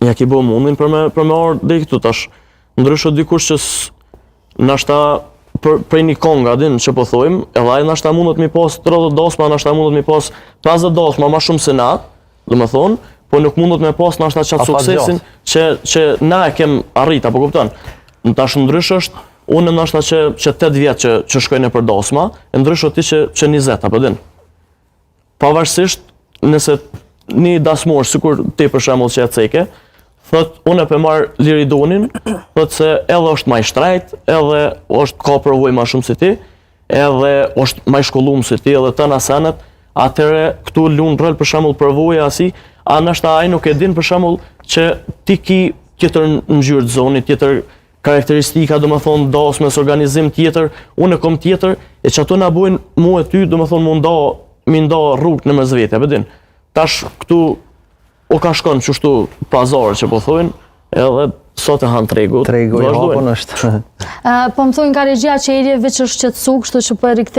ja ki bo mundin për me orë dhe i këtu tash. Ndryshë dikush që nashta prej një konga din që po thojmë, edhe ai nashta mundet mi pas 30 dosma, nashta mundet mi pas 50 dosma ma shumë se na, do me thonë, po nuk mundet me pas nashta qatë suksesin që na e kem arrit, apo kupton? Tash ndryshë është, unë nashta që 8 vjetë që shkojnë për dosma, e ndryshë ti që 20, apo din. Pavarësisht, nëse një dasmor, sikur ti për shembull që e ceke, thot, unë e për marrë liridonin, thot se edhe është maj shtrajt, edhe është ka përvoj ma shumë si ti, edhe është maj shkollum si ti, edhe të nasenet, atëre këtu lunë rëllë për shembull përvoja asi, a nështë ai nuk e din për shembull që ti ki tjetër në gjyrë të zoni, tjetër karakteristika, do me thonë, dasmes, organizim tjetër, unë e kom tjetër, e që ato na bujnë mu e ty, do me thonë, mi nda rrugë në mëzvete, e bedin. Tash këtu, o ka shkon qështu pazarë që po thujnë, edhe sot e hanë tregu. Tregu i hapun është. Po më thujnë ka regjia që Eri veç është qetësu, kështu që po e rikthej